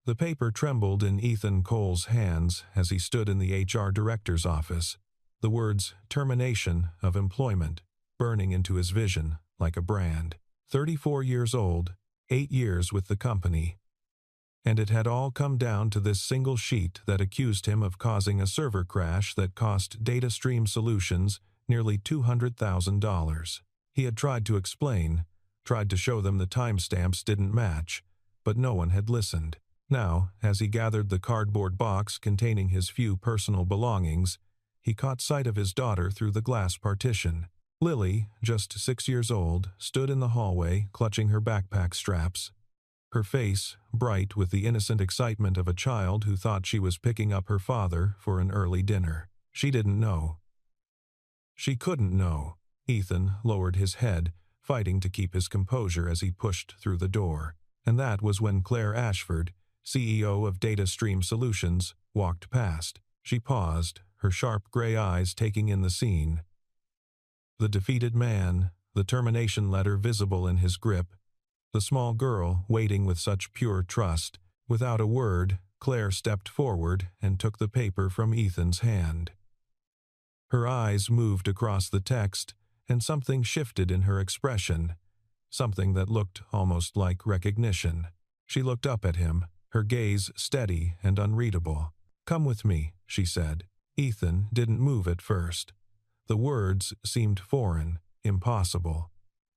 The paper trembled in Ethan Cole's hands as he stood in the HR director's office, the words "termination of employment" burning into his vision like a brand. 34 years old, 8 years with the company. And it had all come down to this single sheet that accused him of causing a server crash that cost DataStream Solutions nearly $200,000. He had tried to explain, tried to show them the timestamps didn't match, but no one had listened. Now, as he gathered the cardboard box containing his few personal belongings, he caught sight of his daughter through the glass partition. Lily, just 6 years old, stood in the hallway clutching her backpack straps. Her face, bright with the innocent excitement of a child who thought she was picking up her father for an early dinner. She didn't know. She couldn't know. Ethan lowered his head, fighting to keep his composure as he pushed through the door. And that was when Claire Ashford, CEO of DataStream Solutions, walked past. She paused, her sharp gray eyes taking in the scene. The defeated man, the termination letter visible in his grip, the small girl waiting with such pure trust. Without a word, Claire stepped forward and took the paper from Ethan's hand. Her eyes moved across the text, and something shifted in her expression, something that looked almost like recognition. She looked up at him, her gaze steady and unreadable. "Come with me," she said. Ethan didn't move at first. The words seemed foreign, impossible,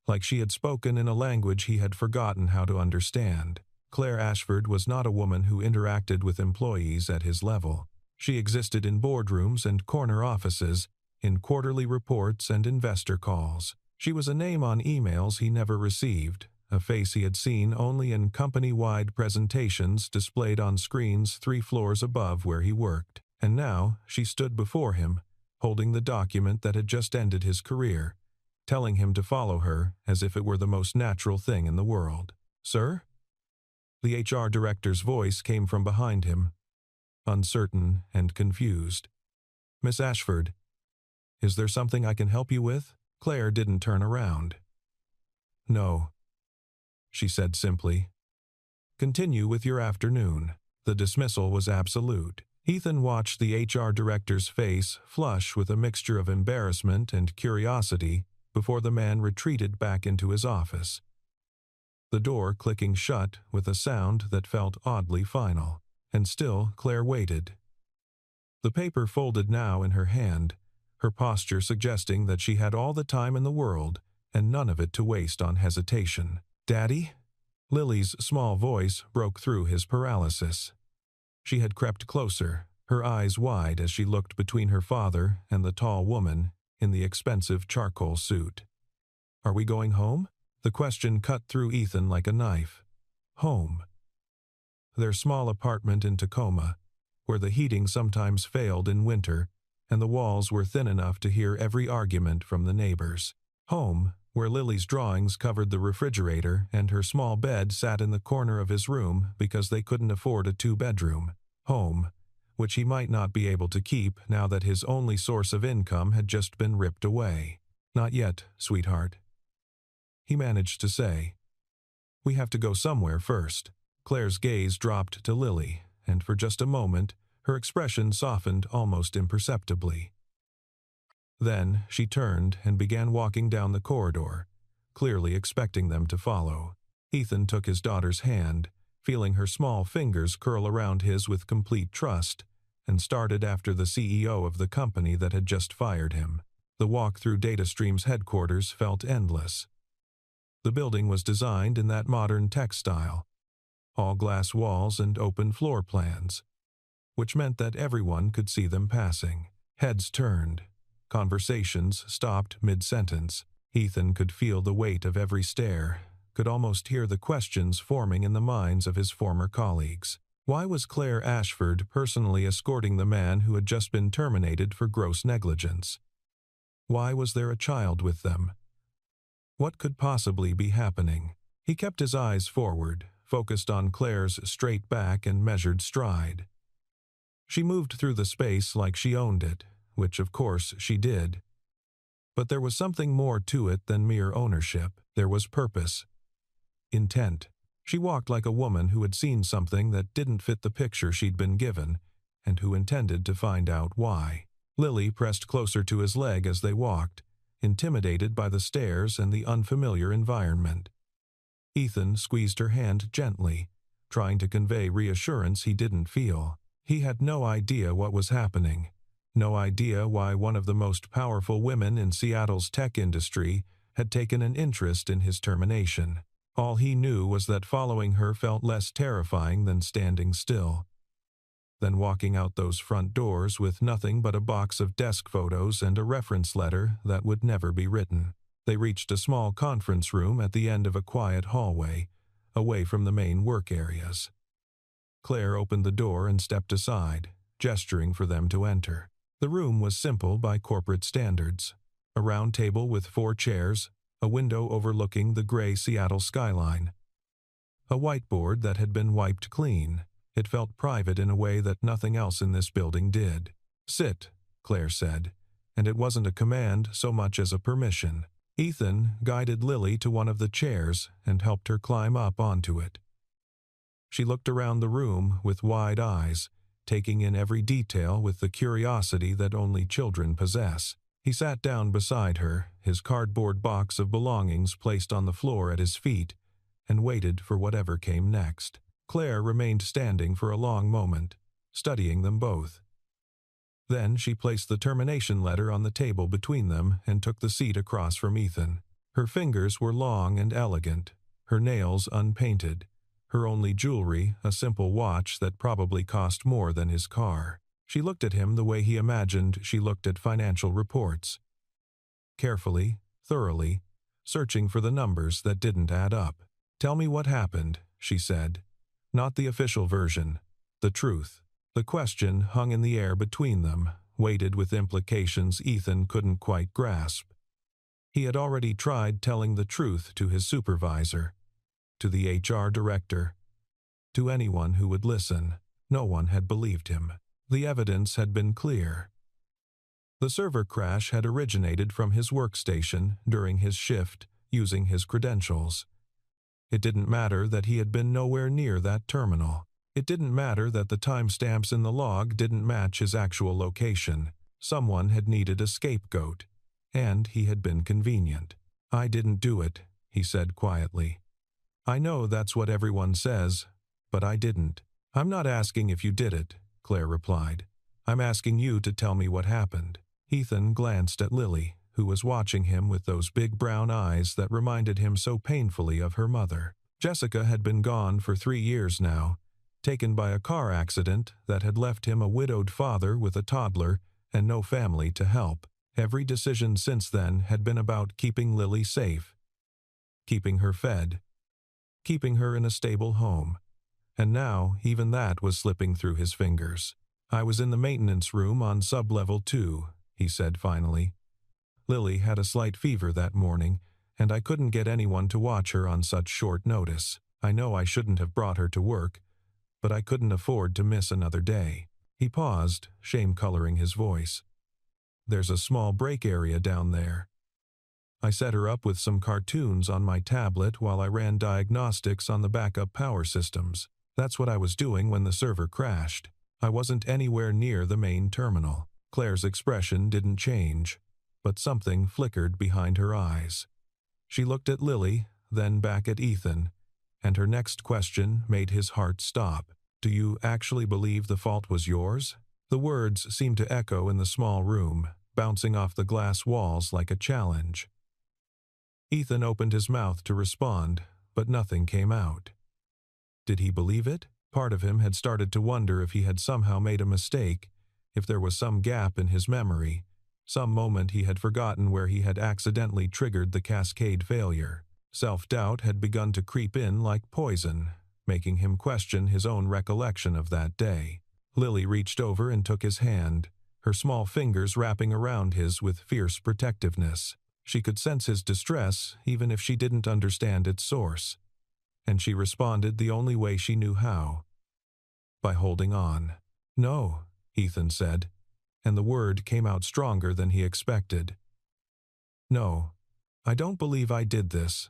like she had spoken in a language he had forgotten how to understand. Claire Ashford was not a woman who interacted with employees at his level. She existed in boardrooms and corner offices, in quarterly reports and investor calls. She was a name on emails he never received, a face he had seen only in company-wide presentations displayed on screens 3 floors above where he worked. And now she stood before him, holding the document that had just ended his career, telling him to follow her as if it were the most natural thing in the world. "Sir?" The HR director's voice came from behind him, uncertain and confused. "Miss Ashford, is there something I can help you with?" Claire didn't turn around. "No," she said simply. "Continue with your afternoon." The dismissal was absolute. Ethan watched the HR director's face flush with a mixture of embarrassment and curiosity before the man retreated back into his office, the door clicking shut with a sound that felt oddly final. And still Claire waited. The paper folded now in her hand, her posture suggesting that she had all the time in the world and none of it to waste on hesitation. "Daddy?" Lily's small voice broke through his paralysis. She had crept closer, her eyes wide as she looked between her father and the tall woman in the expensive charcoal suit. "Are we going home?" The question cut through Ethan like a knife. Home. Their small apartment in Tacoma, where the heating sometimes failed in winter and the walls were thin enough to hear every argument from the neighbors. Home, where Lily's drawings covered the refrigerator and her small bed sat in the corner of his room because they couldn't afford a 2-bedroom. Home, which he might not be able to keep now that his only source of income had just been ripped away. "Not yet, sweetheart," he managed to say. "We have to go somewhere first." Claire's gaze dropped to Lily, and for just a moment, her expression softened almost imperceptibly. Then she turned and began walking down the corridor, clearly expecting them to follow. Ethan took his daughter's hand, feeling her small fingers curl around his with complete trust, and started after the CEO of the company that had just fired him. The walk through DataStream's headquarters felt endless. The building was designed in that modern tech style, all glass walls and open floor plans, which meant that everyone could see them passing. Heads turned. Conversations stopped mid-sentence. Ethan could feel the weight of every stare, could almost hear the questions forming in the minds of his former colleagues. Why was Claire Ashford personally escorting the man who had just been terminated for gross negligence? Why was there a child with them? What could possibly be happening? He kept his eyes forward, focused on Claire's straight back and measured stride. She moved through the space like she owned it, which of course she did. But there was something more to it than mere ownership. There was purpose. Intent. She walked like a woman who had seen something that didn't fit the picture she'd been given, and who intended to find out why. Lily pressed closer to his leg as they walked, intimidated by the stairs and the unfamiliar environment. Ethan squeezed her hand gently, trying to convey reassurance he didn't feel. He had no idea what was happening, no idea why one of the most powerful women in Seattle's tech industry had taken an interest in his termination. All he knew was that following her felt less terrifying than standing still. Then walking out those front doors with nothing but a box of desk photos and a reference letter that would never be written. They reached a small conference room at the end of a quiet hallway, away from the main work areas. Claire opened the door and stepped aside, gesturing for them to enter. The room was simple by corporate standards. A round table with 4 chairs, a window overlooking the gray Seattle skyline. A whiteboard that had been wiped clean. It felt private in a way that nothing else in this building did. "Sit," Claire said, and it wasn't a command so much as a permission. Ethan guided Lily to one of the chairs and helped her climb up onto it. She looked around the room with wide eyes, taking in every detail with the curiosity that only children possess. He sat down beside her, his cardboard box of belongings placed on the floor at his feet, and waited for whatever came next. Claire remained standing for a long moment, studying them both. Then she placed the termination letter on the table between them and took the seat across from Ethan. Her fingers were long and elegant, her nails unpainted, her only jewelry a simple watch that probably cost more than his car. She looked at him the way he imagined she looked at financial reports. Carefully, thoroughly, searching for the numbers that didn't add up. "Tell me what happened," she said. "Not the official version. The truth." The question hung in the air between them, weighted with implications Ethan couldn't quite grasp. He had already tried telling the truth to his supervisor, to the HR director, to anyone who would listen. No one had believed him. The evidence had been clear. The server crash had originated from his workstation during his shift, using his credentials. It didn't matter that he had been nowhere near that terminal. It didn't matter that the timestamps in the log didn't match his actual location. Someone had needed a scapegoat, and he had been convenient. "I didn't do it," he said quietly. "I know that's what everyone says, but I didn't." "I'm not asking if you did it," Claire replied. "I'm asking you to tell me what happened." Ethan glanced at Lily, who was watching him with those big brown eyes that reminded him so painfully of her mother. Jessica had been gone for 3 years now, taken by a car accident that had left him a widowed father with a toddler and no family to help. Every decision since then had been about keeping Lily safe, keeping her fed, keeping her in a stable home. And now even that was slipping through his fingers. "I was in the maintenance room on sub-level 2, he said finally. "Lily had a slight fever that morning, and I couldn't get anyone to watch her on such short notice. I know I shouldn't have brought her to work, but I couldn't afford to miss another day." He paused, shame coloring his voice. "There's a small break area down there. I set her up with some cartoons on my tablet while I ran diagnostics on the backup power systems. That's what I was doing when the server crashed. I wasn't anywhere near the main terminal." Claire's expression didn't change, but something flickered behind her eyes. She looked at Lily, then back at Ethan, and her next question made his heart stop. "Do you actually believe the fault was yours?" The words seemed to echo in the small room, bouncing off the glass walls like a challenge. Ethan opened his mouth to respond, but nothing came out. Did he believe it? Part of him had started to wonder if he had somehow made a mistake, if there was some gap in his memory, some moment he had forgotten where he had accidentally triggered the cascade failure. Self-doubt had begun to creep in like poison, making him question his own recollection of that day. Lily reached over and took his hand, her small fingers wrapping around his with fierce protectiveness. She could sense his distress even if she didn't understand its source, and she responded the only way she knew how: by holding on. "No," Ethan said, and the word came out stronger than he expected. "No, I don't believe I did this.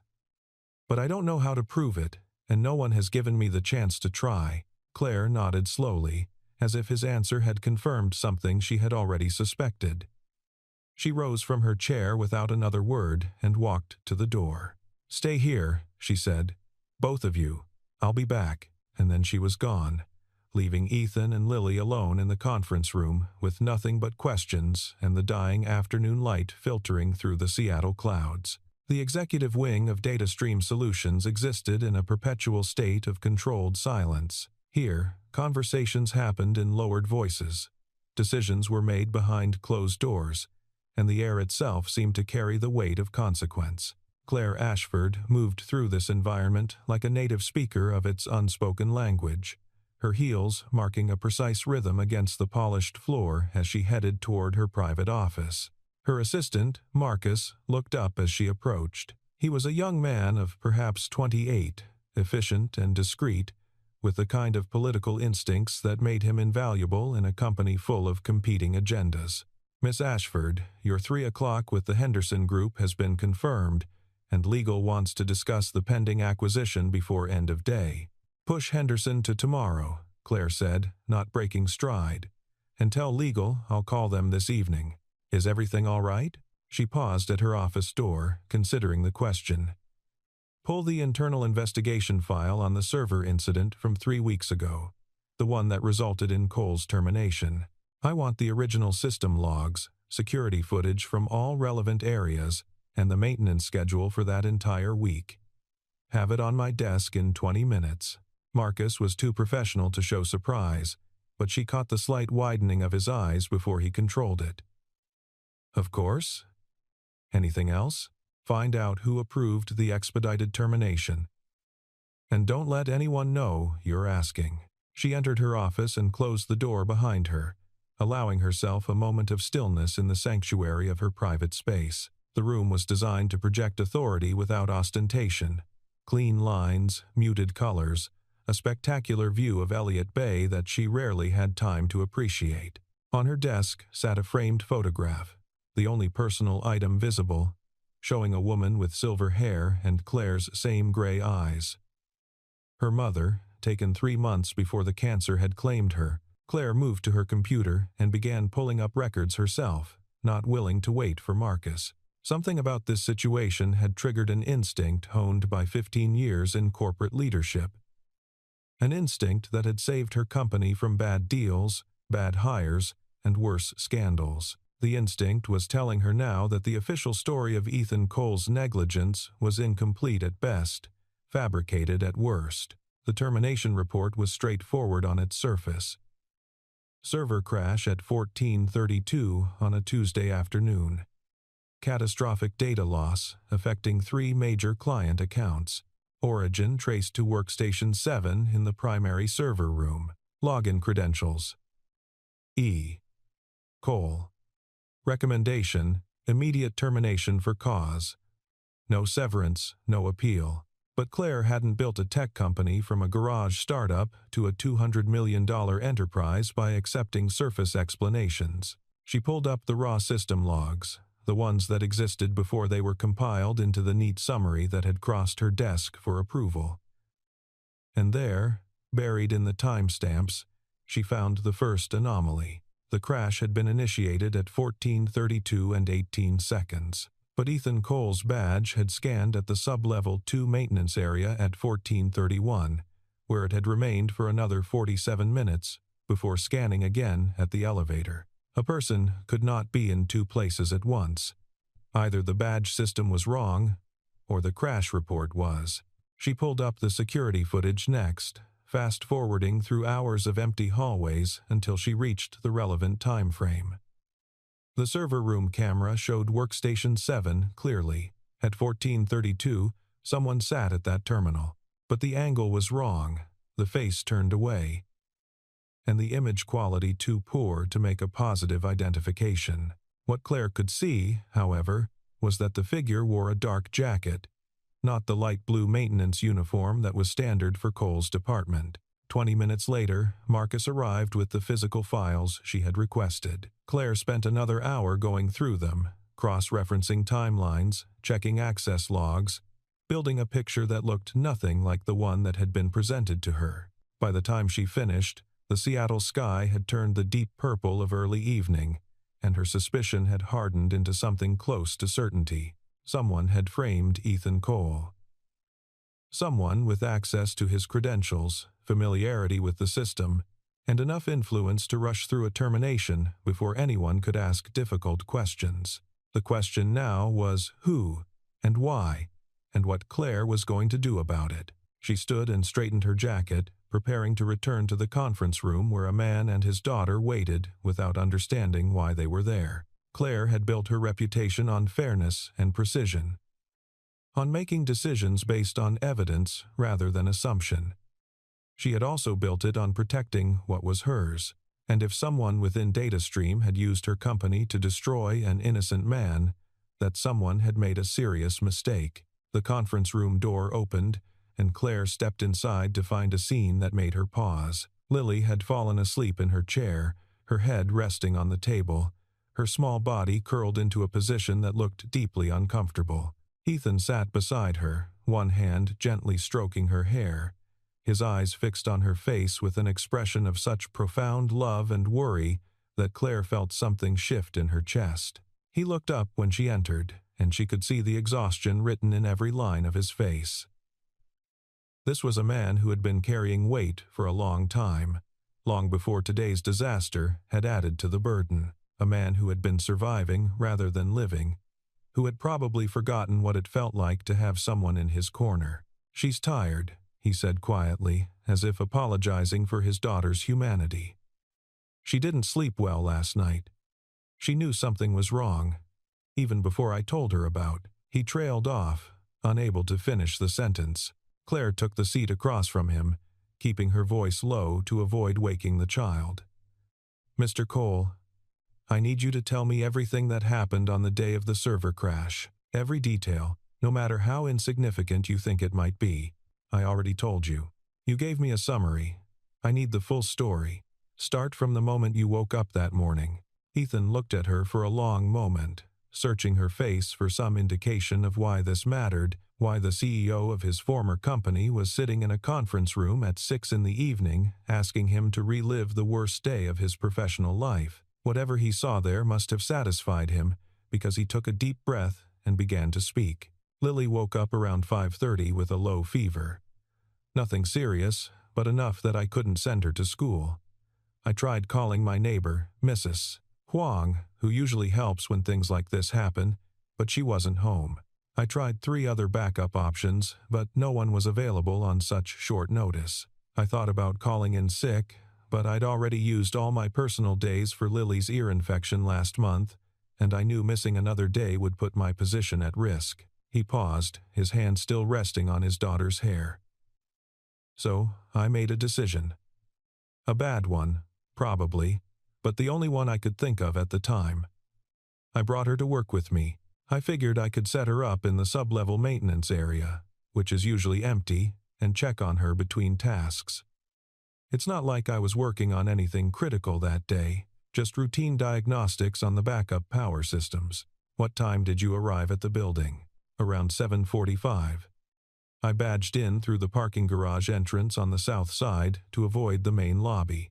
But I don't know how to prove it, and no one has given me the chance to try." Claire nodded slowly, as if his answer had confirmed something she had already suspected. She rose from her chair without another word and walked to the door. "Stay here," she said. "Both of you. I'll be back." And then she was gone, leaving Ethan and Lily alone in the conference room with nothing but questions and the dying afternoon light filtering through the Seattle clouds. The executive wing of DataStream Solutions existed in a perpetual state of controlled silence. Here, conversations happened in lowered voices. Decisions were made behind closed doors, and the air itself seemed to carry the weight of consequence. Claire Ashford moved through this environment like a native speaker of its unspoken language, her heels marking a precise rhythm against the polished floor as she headed toward her private office. Her assistant, Marcus, looked up as she approached. He was a young man of perhaps 28, efficient and discreet, with the kind of political instincts that made him invaluable in a company full of competing agendas. "Miss Ashford, your 3 o'clock with the Henderson Group has been confirmed, and legal wants to discuss the pending acquisition before end of day." "Push Henderson to tomorrow," Claire said, not breaking stride. "And tell legal I'll call them this evening. Is everything all right?" She paused at her office door, considering the question. "Pull the internal investigation file on the server incident from 3 weeks ago, the one that resulted in Cole's termination. I want the original system logs, security footage from all relevant areas, and the maintenance schedule for that entire week. Have it on my desk in 20 minutes. Marcus was too professional to show surprise, but she caught the slight widening of his eyes before he controlled it. "Of course. Anything else? Find out who approved the expedited termination. And don't let anyone know you're asking." She entered her office and closed the door behind her, allowing herself a moment of stillness in the sanctuary of her private space. The room was designed to project authority without ostentation. Clean lines, muted colors, a spectacular view of Elliott Bay that she rarely had time to appreciate. On her desk sat a framed photograph, the only personal item visible, showing a woman with silver hair and Claire's same gray eyes. Her mother, taken 3 months before the cancer had claimed her. Claire moved to her computer and began pulling up records herself, not willing to wait for Marcus. Something about this situation had triggered an instinct honed by 15 years in corporate leadership. An instinct that had saved her company from bad deals, bad hires, and worse scandals. The instinct was telling her now that the official story of Ethan Cole's negligence was incomplete at best, fabricated at worst. The termination report was straightforward on its surface. Server crash at 14:32 on a Tuesday afternoon. Catastrophic data loss affecting 3 major client accounts. Origin traced to Workstation 7 in the primary server room. Login credentials. E. Cole. Recommendation: immediate termination for cause. No severance, no appeal. But Claire hadn't built a tech company from a garage startup to a $200 million enterprise by accepting surface explanations. She pulled up the raw system logs, the ones that existed before they were compiled into the neat summary that had crossed her desk for approval. And there, buried in the timestamps, she found the first anomaly. The crash had been initiated at 14:32 and 18 seconds. But Ethan Cole's badge had scanned at the sub-level 2 maintenance area at 14:31, where it had remained for another 47 minutes before scanning again at the elevator. A person could not be in 2 places at once. Either the badge system was wrong, or the crash report was. She pulled up the security footage next, fast-forwarding through hours of empty hallways until she reached the relevant time frame. The server room camera showed Workstation 7 clearly. At 14:32, someone sat at that terminal. But the angle was wrong, the face turned away, and the image quality too poor to make a positive identification. What Claire could see, however, was that the figure wore a dark jacket, not the light blue maintenance uniform that was standard for Cole's department. 20 minutes later, Marcus arrived with the physical files she had requested. Claire spent another hour going through them, cross-referencing timelines, checking access logs, building a picture that looked nothing like the one that had been presented to her. By the time she finished, the Seattle sky had turned the deep purple of early evening, and her suspicion had hardened into something close to certainty. Someone had framed Ethan Cole. Someone with access to his credentials, familiarity with the system, and enough influence to rush through a termination before anyone could ask difficult questions. The question now was who, and why, and what Claire was going to do about it. She stood and straightened her jacket, preparing to return to the conference room where a man and his daughter waited without understanding why they were there. Claire had built her reputation on fairness and precision, on making decisions based on evidence rather than assumption. She had also built it on protecting what was hers, and if someone within DataStream had used her company to destroy an innocent man, that someone had made a serious mistake. The conference room door opened, and Claire stepped inside to find a scene that made her pause. Lily had fallen asleep in her chair, her head resting on the table, her small body curled into a position that looked deeply uncomfortable. Ethan sat beside her, one hand gently stroking her hair, his eyes fixed on her face with an expression of such profound love and worry that Claire felt something shift in her chest. He looked up when she entered, and she could see the exhaustion written in every line of his face. This was a man who had been carrying weight for a long time, long before today's disaster had added to the burden. A man who had been surviving rather than living, who had probably forgotten what it felt like to have someone in his corner. "She's tired," he said quietly, as if apologizing for his daughter's humanity. "She didn't sleep well last night. She knew something was wrong, even before I told her about." He trailed off, unable to finish the sentence. Claire took the seat across from him, keeping her voice low to avoid waking the child. "Mr. Cole, I need you to tell me everything that happened on the day of the server crash. Every detail, no matter how insignificant you think it might be. I already told you. You gave me a summary. I need the full story. Start from the moment you woke up that morning." Ethan looked at her for a long moment, searching her face for some indication of why this mattered, why the CEO of his former company was sitting in a conference room at 6 p.m. asking him to relive the worst day of his professional life. Whatever he saw there must have satisfied him, because he took a deep breath and began to speak. Lily woke up around 5:30 with a low fever. Nothing serious, but enough that I couldn't send her to school. I tried calling my neighbor, Mrs. Huang, who usually helps when things like this happen, but she wasn't home. I tried 3 other backup options, but no one was available on such short notice. I thought about calling in sick, but I'd already used all my personal days for Lily's ear infection last month, and I knew missing another day would put my position at risk. He paused, his hand still resting on his daughter's hair. So, I made a decision. A bad one, probably, but the only one I could think of at the time. I brought her to work with me. I figured I could set her up in the sub-level maintenance area, which is usually empty, and check on her between tasks. It's not like I was working on anything critical that day, just routine diagnostics on the backup power systems. "What time did you arrive at the building?" "Around 7:45. I badged in through the parking garage entrance on the south side to avoid the main lobby.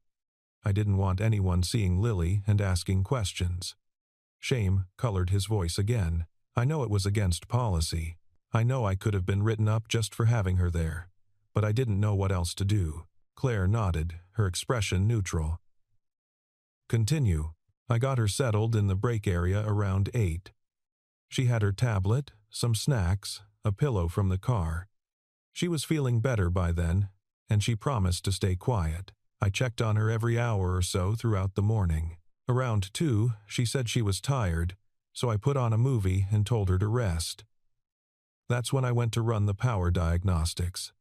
I didn't want anyone seeing Lily and asking questions." Shame colored his voice again. "I know it was against policy. I know I could have been written up just for having her there, but I didn't know what else to do." Claire nodded, her expression neutral. "Continue." "I got her settled in the break area around 8. She had her tablet, some snacks, a pillow from the car. She was feeling better by then, and she promised to stay quiet. I checked on her every hour or so throughout the morning. Around 2, she said she was tired, so I put on a movie and told her to rest. That's when I went to run the power diagnostics.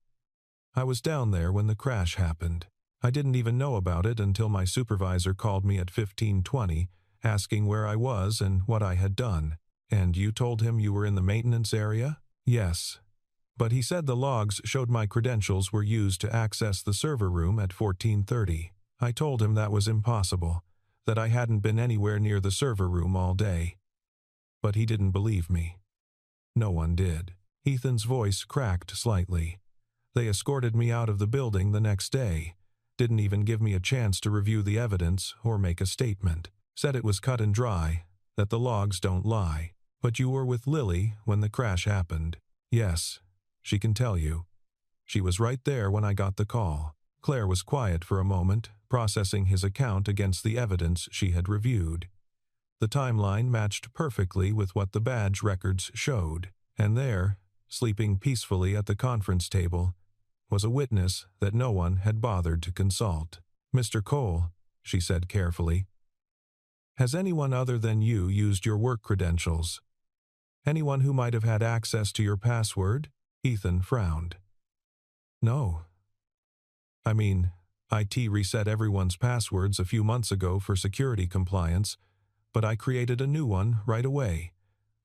I was down there when the crash happened. I didn't even know about it until my supervisor called me at 15:20, asking where I was and what I had done. "And you told him you were in the maintenance area?" "Yes. But he said the logs showed my credentials were used to access the server room at 14:30. I told him that was impossible, that I hadn't been anywhere near the server room all day. But he didn't believe me. No one did. Ethan's voice cracked slightly. They escorted me out of the building the next day. Didn't even give me a chance to review the evidence or make a statement. Said it was cut and dry, that the logs don't lie. But you were with Lily when the crash happened. Yes, she can tell you. She was right there when I got the call. Claire was quiet for a moment, processing his account against the evidence she had reviewed. The timeline matched perfectly with what the badge records showed, and there, sleeping peacefully at the conference table, was a witness that no one had bothered to consult. Mr. Cole, she said carefully, has anyone other than you used your work credentials? Anyone who might have had access to your password? Ethan frowned. No. I mean, IT reset everyone's passwords a few months ago for security compliance, but I created a new one right away.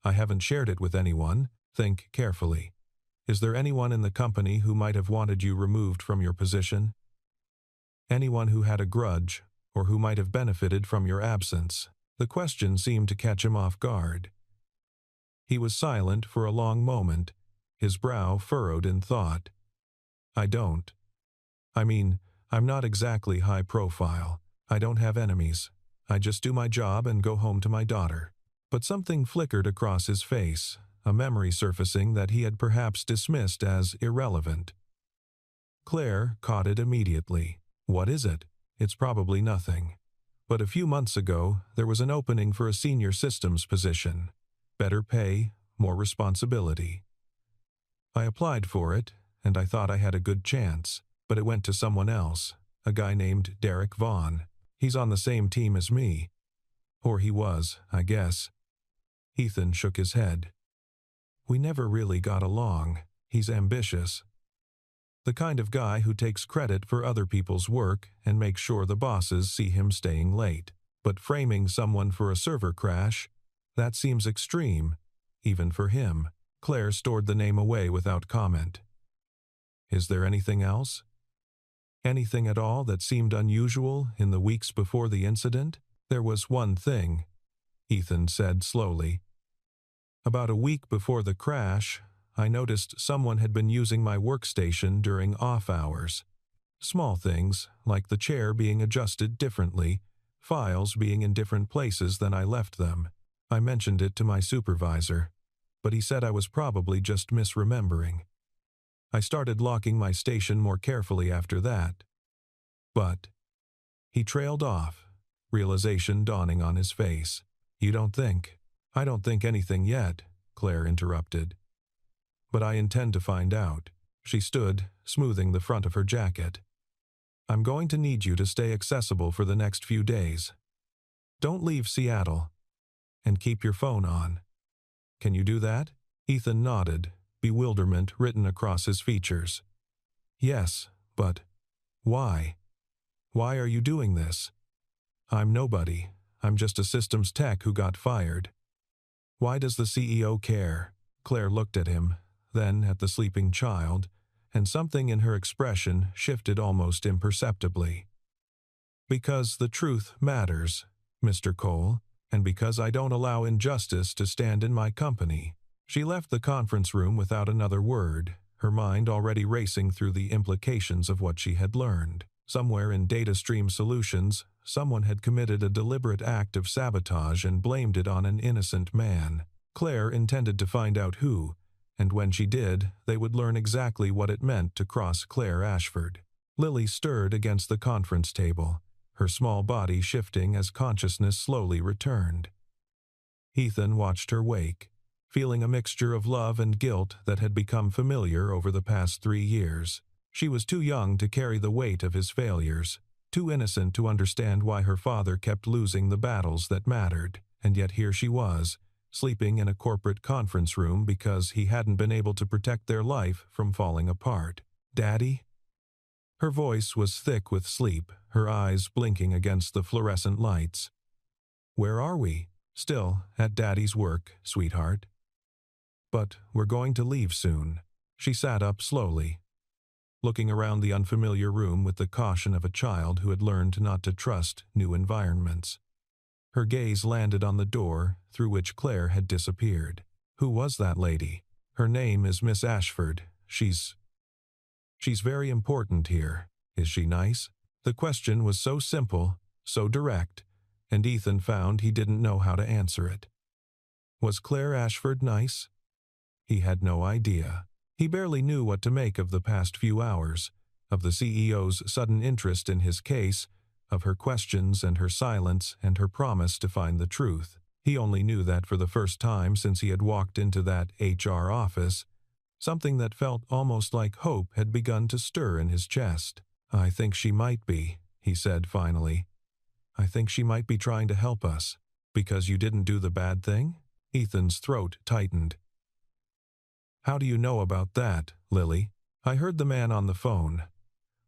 I haven't shared it with anyone. Think carefully. Is there anyone in the company who might have wanted you removed from your position? Anyone who had a grudge, or who might have benefited from your absence? The question seemed to catch him off guard. He was silent for a long moment, his brow furrowed in thought. I don't. I mean, I'm not exactly high profile. I don't have enemies. I just do my job and go home to my daughter. But something flickered across his face, a memory surfacing that he had perhaps dismissed as irrelevant. Claire caught it immediately. What is it? It's probably nothing. But a few months ago, there was an opening for a senior systems position. Better pay, more responsibility. I applied for it, and I thought I had a good chance, but it went to someone else, a guy named Derek Vaughn. He's on the same team as me. Or he was, I guess. Ethan shook his head. We never really got along. He's ambitious. The kind of guy who takes credit for other people's work and makes sure the bosses see him staying late. But framing someone for a server crash, that seems extreme, even for him. Claire stored the name away without comment. Is there anything else? Anything at all that seemed unusual in the weeks before the incident? There was one thing, Ethan said slowly. About a week before the crash, I noticed someone had been using my workstation during off hours. Small things, like the chair being adjusted differently, files being in different places than I left them. I mentioned it to my supervisor, but he said I was probably just misremembering. I started locking my station more carefully after that. But he trailed off, realization dawning on his face. You don't think? I don't think anything yet, Claire interrupted. But I intend to find out. She stood, smoothing the front of her jacket. I'm going to need you to stay accessible for the next few days. Don't leave Seattle. And keep your phone on. Can you do that? Ethan nodded, bewilderment written across his features. Yes, but why? Why are you doing this? I'm nobody. I'm just a systems tech who got fired. Why does the CEO care? Claire looked at him, then at the sleeping child, and something in her expression shifted almost imperceptibly. Because the truth matters, Mr. Cole, and because I don't allow injustice to stand in my company. She left the conference room without another word, her mind already racing through the implications of what she had learned. Somewhere in Data Stream Solutions, someone had committed a deliberate act of sabotage and blamed it on an innocent man. Claire intended to find out who, and when she did, they would learn exactly what it meant to cross Claire Ashford. Lily stirred against the conference table, her small body shifting as consciousness slowly returned. Ethan watched her wake, feeling a mixture of love and guilt that had become familiar over the past 3 years. She was too young to carry the weight of his failures, too innocent to understand why her father kept losing the battles that mattered, and yet here she was, sleeping in a corporate conference room because he hadn't been able to protect their life from falling apart. Daddy? Her voice was thick with sleep, her eyes blinking against the fluorescent lights. Where are we? Still at Daddy's work, sweetheart. But we're going to leave soon. She sat up slowly, looking around the unfamiliar room with the caution of a child who had learned not to trust new environments. Her gaze landed on the door through which Claire had disappeared. Who was that lady? Her name is Miss Ashford. She's very important here. Is she nice? The question was so simple, so direct, and Ethan found he didn't know how to answer it. Was Claire Ashford nice? He had no idea. He barely knew what to make of the past few hours, of the CEO's sudden interest in his case, of her questions and her silence and her promise to find the truth. He only knew that for the first time since he had walked into that HR office, something that felt almost like hope had begun to stir in his chest. I think she might be, he said finally. I think she might be trying to help us. Because you didn't do the bad thing? Ethan's throat tightened. How do you know about that, Lily? I heard the man on the phone.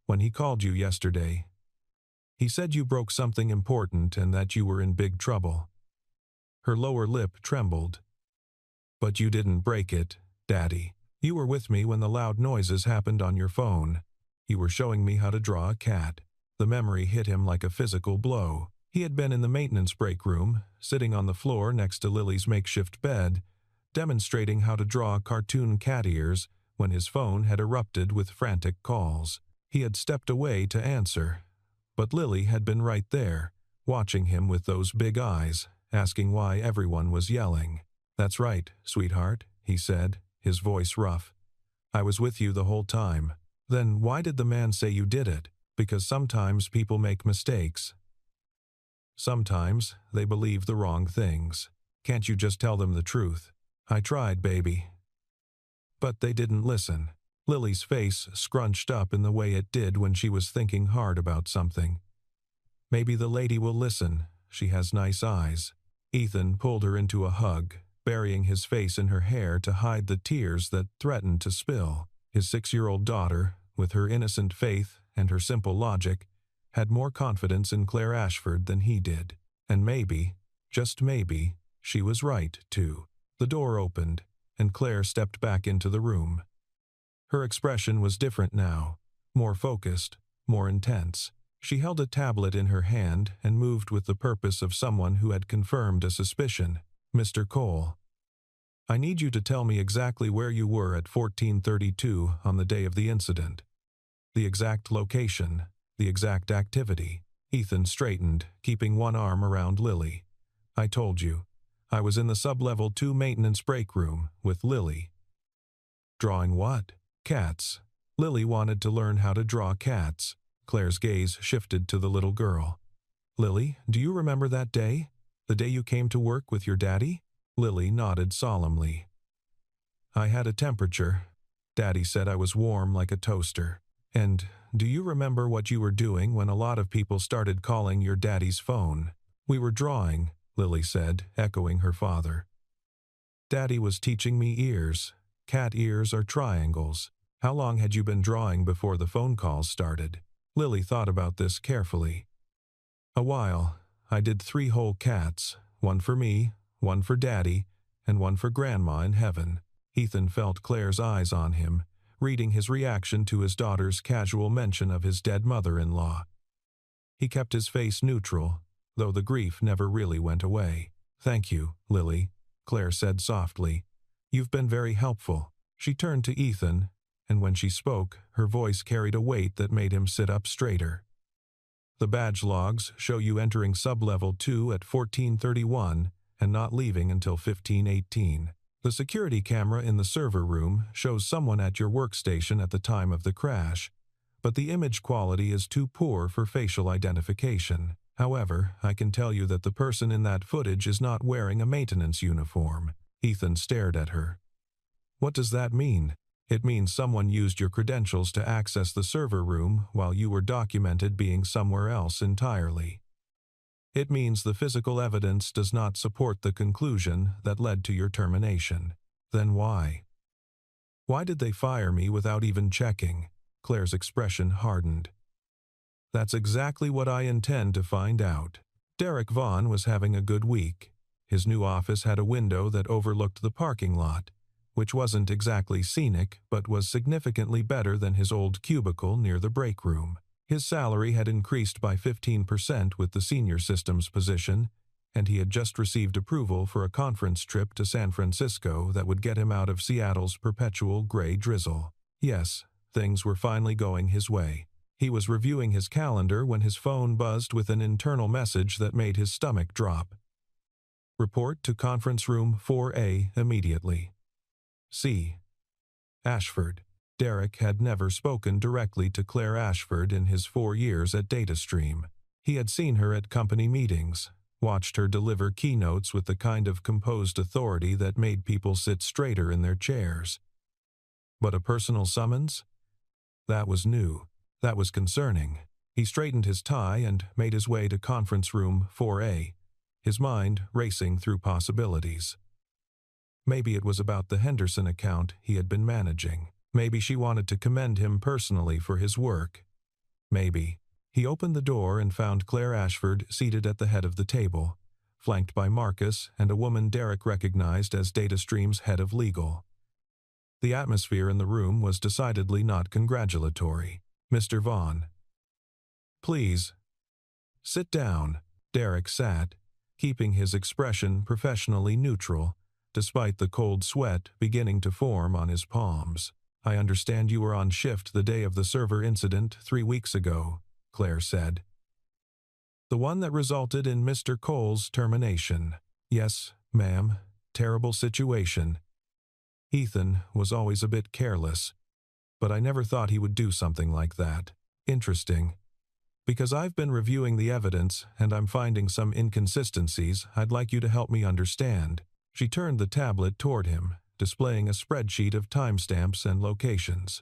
When he called you yesterday. He said you broke something important and that you were in big trouble. Her lower lip trembled. But you didn't break it, Daddy. You were with me when the loud noises happened on your phone. You were showing me how to draw a cat. The memory hit him like a physical blow. He had been in the maintenance break room, sitting on the floor next to Lily's makeshift bed, demonstrating how to draw cartoon cat ears when his phone had erupted with frantic calls. He had stepped away to answer, but Lily had been right there, watching him with those big eyes, asking why everyone was yelling. That's right, sweetheart, he said, his voice rough. I was with you the whole time. Then why did the man say you did it? Because sometimes people make mistakes. Sometimes they believe the wrong things. Can't you just tell them the truth? I tried, baby. But they didn't listen. Lily's face scrunched up in the way it did when she was thinking hard about something. Maybe the lady will listen. She has nice eyes. Ethan pulled her into a hug, burying his face in her hair to hide the tears that threatened to spill. His 6-year-old daughter, with her innocent faith and her simple logic, had more confidence in Claire Ashford than he did. And maybe, just maybe, she was right, too. The door opened, and Claire stepped back into the room. Her expression was different now, more focused, more intense. She held a tablet in her hand and moved with the purpose of someone who had confirmed a suspicion. Mr. Cole, I need you to tell me exactly where you were at 1432 on the day of the incident. The exact location, the exact activity. Ethan straightened, keeping one arm around Lily. I told you. I was in the sub-level 2 maintenance break room with Lily. Drawing what? Cats. Lily wanted to learn how to draw cats. Claire's gaze shifted to the little girl. Lily, do you remember that day? The day you came to work with your daddy? Lily nodded solemnly. I had a temperature. Daddy said I was warm like a toaster. And do you remember what you were doing when a lot of people started calling your daddy's phone? We were drawing, Lily said, echoing her father. Daddy was teaching me ears. Cat ears are triangles. How long had you been drawing before the phone calls started? Lily thought about this carefully. A while. I did 3 whole cats, one for me, one for Daddy, and one for Grandma in heaven. Ethan felt Claire's eyes on him, reading his reaction to his daughter's casual mention of his dead mother-in-law. He kept his face neutral, though the grief never really went away. Thank you, Lily, Claire said softly. You've been very helpful. She turned to Ethan, and when she spoke, her voice carried a weight that made him sit up straighter. The badge logs show you entering sub-level 2 at 1431 and not leaving until 1518. The security camera in the server room shows someone at your workstation at the time of the crash, but the image quality is too poor for facial identification. However, I can tell you that the person in that footage is not wearing a maintenance uniform. Ethan stared at her. What does that mean? It means someone used your credentials to access the server room while you were documented being somewhere else entirely. It means the physical evidence does not support the conclusion that led to your termination. Then why? Why did they fire me without even checking? Claire's expression hardened. That's exactly what I intend to find out. Derek Vaughn was having a good week. His new office had a window that overlooked the parking lot, which wasn't exactly scenic but was significantly better than his old cubicle near the break room. His salary had increased by 15% with the senior systems position, and he had just received approval for a conference trip to San Francisco that would get him out of Seattle's perpetual gray drizzle. Yes, things were finally going his way. He was reviewing his calendar when his phone buzzed with an internal message that made his stomach drop. Report to conference room 4A immediately. C. Ashford. Derek had never spoken directly to Claire Ashford in his 4 years at DataStream. He had seen her at company meetings, watched her deliver keynotes with the kind of composed authority that made people sit straighter in their chairs. But a personal summons? That was new. That was concerning. He straightened his tie and made his way to conference room 4A, his mind racing through possibilities. Maybe it was about the Henderson account he had been managing. Maybe she wanted to commend him personally for his work. Maybe. He opened the door and found Claire Ashford seated at the head of the table, flanked by Marcus and a woman Derek recognized as DataStream's head of legal. The atmosphere in the room was decidedly not congratulatory. Mr. Vaughn. Please. Sit down. Derek sat, keeping his expression professionally neutral, despite the cold sweat beginning to form on his palms. I understand you were on shift the day of the server incident 3 weeks ago, Claire said. The one that resulted in Mr. Cole's termination. Yes, ma'am. Terrible situation. Ethan was always a bit careless, but I never thought he would do something like that. Interesting. Because I've been reviewing the evidence and I'm finding some inconsistencies I'd like you to help me understand. She turned the tablet toward him, displaying a spreadsheet of timestamps and locations.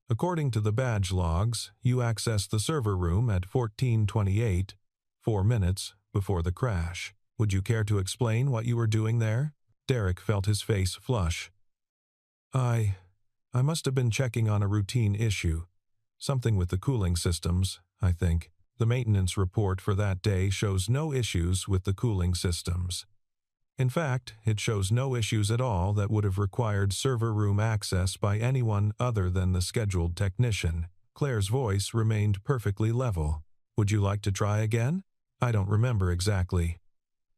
According to the badge logs, you accessed the server room at 14:28, 4 minutes before the crash. Would you care to explain what you were doing there? Derek felt his face flush. I must have been checking on a routine issue. Something with the cooling systems, I think. The maintenance report for that day shows no issues with the cooling systems. In fact, it shows no issues at all that would have required server room access by anyone other than the scheduled technician. Claire's voice remained perfectly level. Would you like to try again? I don't remember exactly.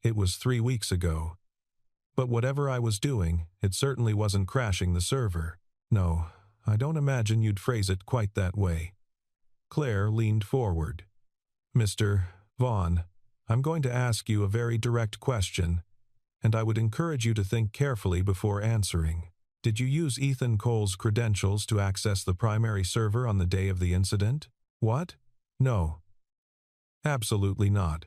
It was 3 weeks ago. But whatever I was doing, it certainly wasn't crashing the server. No, I don't imagine you'd phrase it quite that way. Claire leaned forward. Mr. Vaughn, I'm going to ask you a very direct question, and I would encourage you to think carefully before answering. Did you use Ethan Cole's credentials to access the primary server on the day of the incident? What? No. Absolutely not.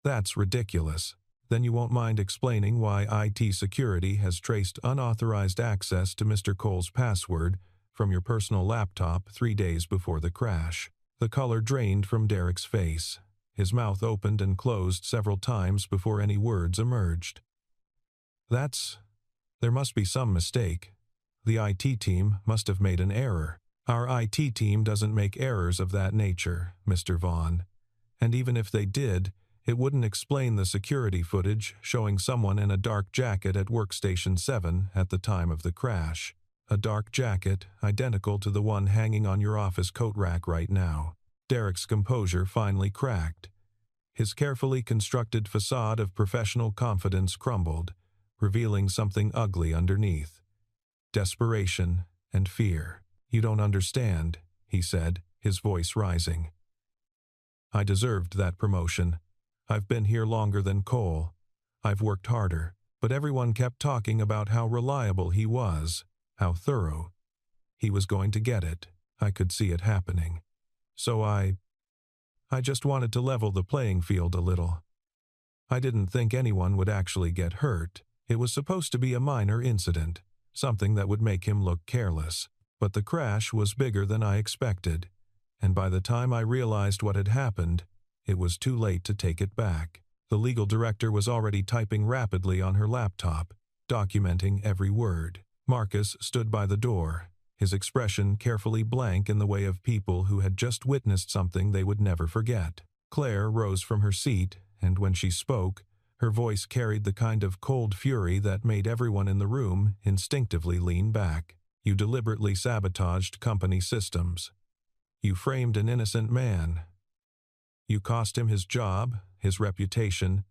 That's ridiculous. Then you won't mind explaining why IT security has traced unauthorized access to Mr. Cole's password from your personal laptop 3 days before the crash. The color drained from Derek's face. His mouth opened and closed several times before any words emerged. There must be some mistake. The IT team must have made an error. Our IT team doesn't make errors of that nature, Mr. Vaughn. And even if they did, it wouldn't explain the security footage showing someone in a dark jacket at Workstation 7 at the time of the crash. A dark jacket identical to the one hanging on your office coat rack right now. Derek's composure finally cracked. His carefully constructed facade of professional confidence crumbled, revealing something ugly underneath. Desperation and fear. You don't understand, he said, his voice rising. I deserved that promotion. I've been here longer than Cole. I've worked harder, but everyone kept talking about how reliable he was, how thorough. He was going to get it. I could see it happening. So I just wanted to level the playing field a little. I didn't think anyone would actually get hurt. It was supposed to be a minor incident, something that would make him look careless. But the crash was bigger than I expected, and by the time I realized what had happened, it was too late to take it back. The legal director was already typing rapidly on her laptop, documenting every word. Marcus stood by the door, his expression carefully blank in the way of people who had just witnessed something they would never forget. Claire rose from her seat, and when she spoke, her voice carried the kind of cold fury that made everyone in the room instinctively lean back. You deliberately sabotaged company systems. You framed an innocent man. You cost him his job, his reputation,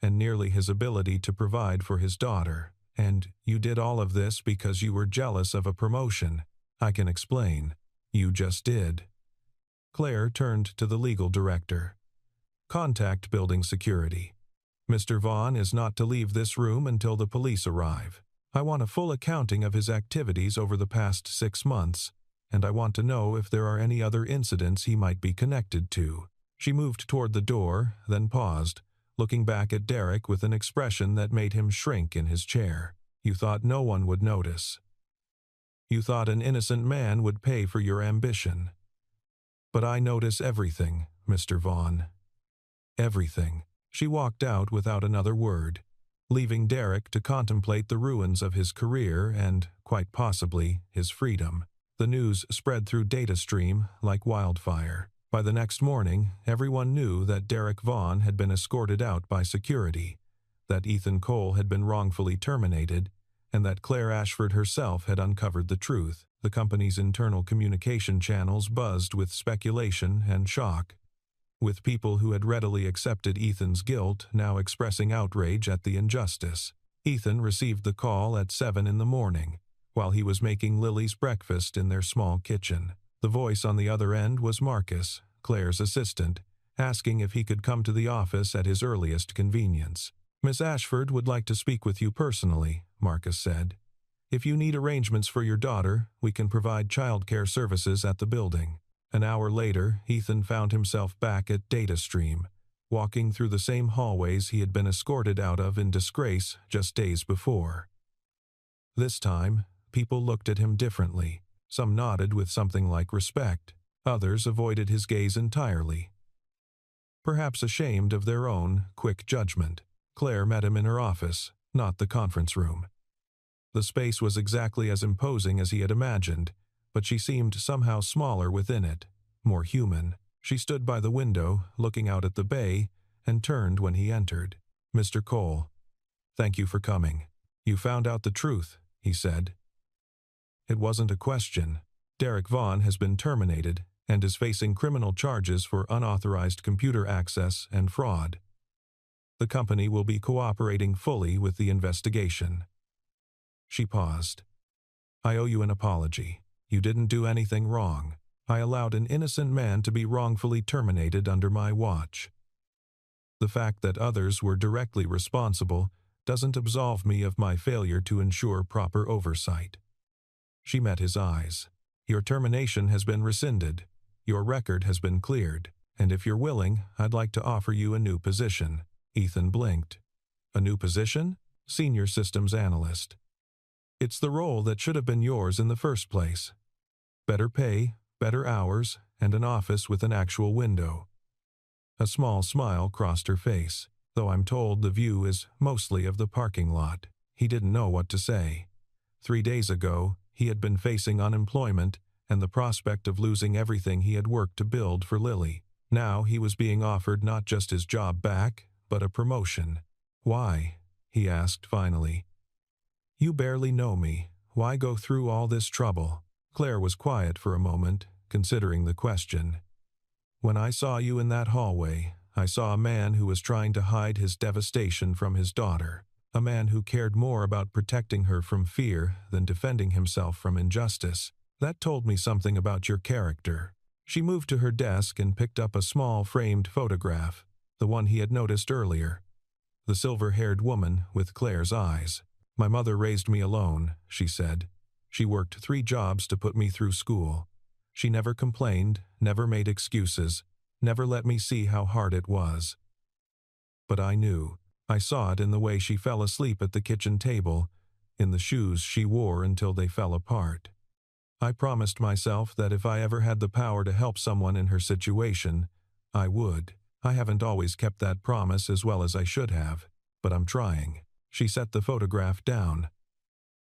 and nearly his ability to provide for his daughter. And you did all of this because you were jealous of a promotion. I can explain. You just did. Claire turned to the legal director. Contact building security. Mr. Vaughn is not to leave this room until the police arrive. I want a full accounting of his activities over the past 6 months, and I want to know if there are any other incidents he might be connected to. She moved toward the door, then paused, looking back at Derek with an expression that made him shrink in his chair. You thought no one would notice. You thought an innocent man would pay for your ambition. But I notice everything, Mr. Vaughn. Everything. She walked out without another word, leaving Derek to contemplate the ruins of his career and, quite possibly, his freedom. The news spread through DataStream like wildfire. By the next morning, everyone knew that Derek Vaughn had been escorted out by security, that Ethan Cole had been wrongfully terminated, and that Claire Ashford herself had uncovered the truth. The company's internal communication channels buzzed with speculation and shock, with people who had readily accepted Ethan's guilt now expressing outrage at the injustice. Ethan received the call at 7 in the morning, while he was making Lily's breakfast in their small kitchen. The voice on the other end was Marcus, Claire's assistant, asking if he could come to the office at his earliest convenience. Miss Ashford would like to speak with you personally, Marcus said. If you need arrangements for your daughter, we can provide childcare services at the building. An hour later, Ethan found himself back at DataStream, walking through the same hallways he had been escorted out of in disgrace just days before. This time, people looked at him differently. Some nodded with something like respect. Others avoided his gaze entirely, perhaps ashamed of their own quick judgment. Claire met him in her office, not the conference room. The space was exactly as imposing as he had imagined, but she seemed somehow smaller within it, more human. She stood by the window, looking out at the bay, and turned when he entered. Mr. Cole, thank you for coming. You found out the truth, he said. It wasn't a question. Derek Vaughn has been terminated and is facing criminal charges for unauthorized computer access and fraud. The company will be cooperating fully with the investigation. She paused. I owe you an apology. You didn't do anything wrong. I allowed an innocent man to be wrongfully terminated under my watch. The fact that others were directly responsible doesn't absolve me of my failure to ensure proper oversight. She met his eyes. Your termination has been rescinded. Your record has been cleared. And if you're willing, I'd like to offer you a new position. Ethan blinked. A new position? Senior Systems Analyst. It's the role that should have been yours in the first place. Better pay, better hours, and an office with an actual window. A small smile crossed her face, though I'm told the view is mostly of the parking lot. He didn't know what to say. 3 days ago, he had been facing unemployment and the prospect of losing everything he had worked to build for Lily. Now he was being offered not just his job back, but a promotion. Why? He asked finally. You barely know me. Why go through all this trouble? Claire was quiet for a moment, considering the question. When I saw you in that hallway, I saw a man who was trying to hide his devastation from his daughter. A man who cared more about protecting her from fear than defending himself from injustice. That told me something about your character. She moved to her desk and picked up a small framed photograph, the one he had noticed earlier. The silver-haired woman with Claire's eyes. My mother raised me alone, she said. She worked 3 jobs to put me through school. She never complained, never made excuses, never let me see how hard it was. But I knew. I saw it in the way she fell asleep at the kitchen table, in the shoes she wore until they fell apart. I promised myself that if I ever had the power to help someone in her situation, I would. I haven't always kept that promise as well as I should have, but I'm trying. She set the photograph down.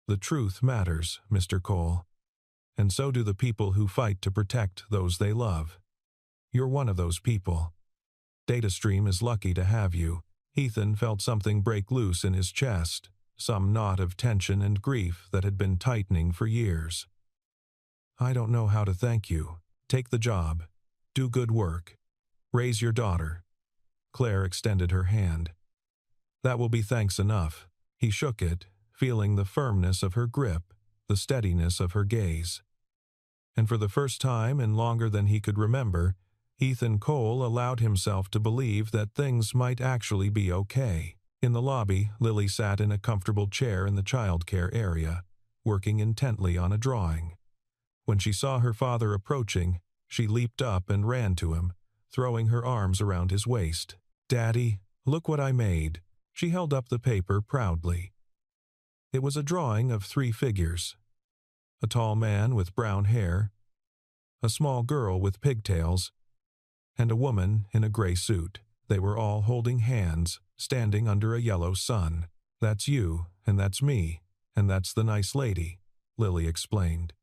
The truth matters, Mr. Cole. And so do the people who fight to protect those they love. You're one of those people. DataStream is lucky to have you. Ethan felt something break loose in his chest, some knot of tension and grief that had been tightening for years. I don't know how to thank you. Take the job. Do good work. Raise your daughter. Claire extended her hand. That will be thanks enough. He shook it, feeling the firmness of her grip, the steadiness of her gaze. And for the first time in longer than he could remember, Ethan Cole allowed himself to believe that things might actually be okay. In the lobby, Lily sat in a comfortable chair in the childcare area, working intently on a drawing. When she saw her father approaching, she leaped up and ran to him, throwing her arms around his waist. "Daddy, look what I made." She held up the paper proudly. It was a drawing of 3 figures. A tall man with brown hair, a small girl with pigtails, and a woman in a gray suit. They were all holding hands, standing under a yellow sun. "That's you, and that's me, and that's the nice lady," Lily explained.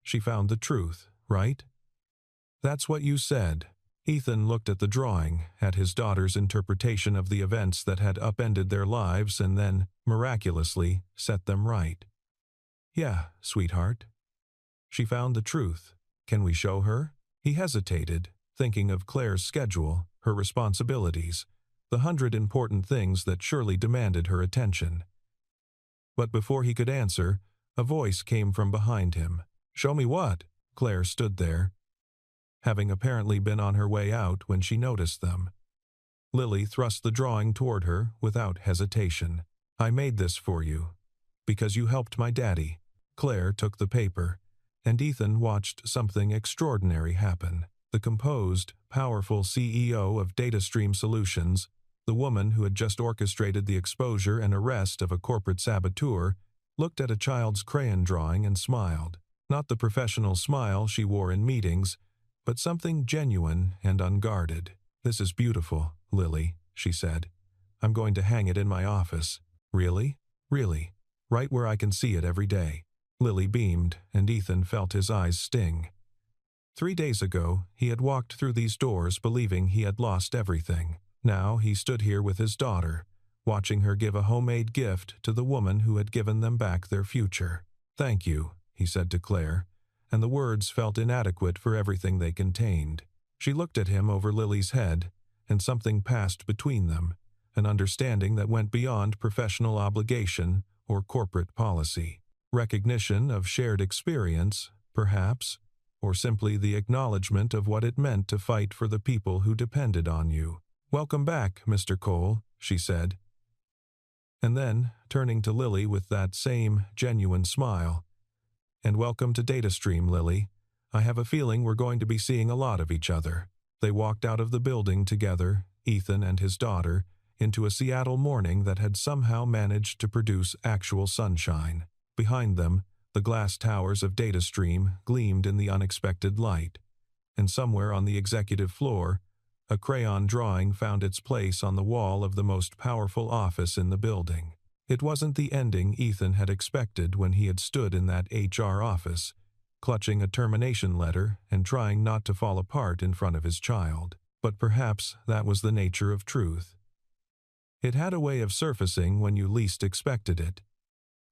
She found the truth, right? "That's what you said." Ethan looked at the drawing, at his daughter's interpretation of the events that had upended their lives and then, miraculously, set them right. "Yeah, sweetheart." She found the truth. "Can we show her?" He hesitated, thinking of Claire's schedule, her responsibilities, the 100 important things that surely demanded her attention. But before he could answer, a voice came from behind him. "Show me what?" Claire stood there, having apparently been on her way out when she noticed them. Lily thrust the drawing toward her without hesitation. "I made this for you, because you helped my daddy." Claire took the paper, and Ethan watched something extraordinary happen. The composed, powerful CEO of DataStream Solutions, the woman who had just orchestrated the exposure and arrest of a corporate saboteur, looked at a child's crayon drawing and smiled. Not the professional smile she wore in meetings, but something genuine and unguarded. "This is beautiful, Lily," she said. "I'm going to hang it in my office." "Really?" "Really. Right where I can see it every day." Lily beamed, and Ethan felt his eyes sting. 3 days ago, he had walked through these doors believing he had lost everything. Now he stood here with his daughter, watching her give a homemade gift to the woman who had given them back their future. "Thank you," he said to Claire, and the words felt inadequate for everything they contained. She looked at him over Lily's head, and something passed between them, an understanding that went beyond professional obligation or corporate policy. Recognition of shared experience, perhaps, or simply the acknowledgement of what it meant to fight for the people who depended on you. "Welcome back, Mr. Cole," she said. And then, turning to Lily with that same genuine smile, "And welcome to DataStream, Lily. I have a feeling we're going to be seeing a lot of each other." They walked out of the building together, Ethan and his daughter, into a Seattle morning that had somehow managed to produce actual sunshine. Behind them, the glass towers of DataStream gleamed in the unexpected light, and somewhere on the executive floor, a crayon drawing found its place on the wall of the most powerful office in the building. It wasn't the ending Ethan had expected when he had stood in that HR office, clutching a termination letter and trying not to fall apart in front of his child. But perhaps that was the nature of truth. It had a way of surfacing when you least expected it.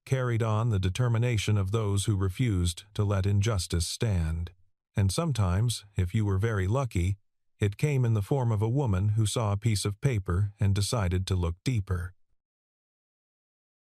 Carried on the determination of those who refused to let injustice stand. And sometimes, if you were very lucky, it came in the form of a woman who saw a piece of paper and decided to look deeper.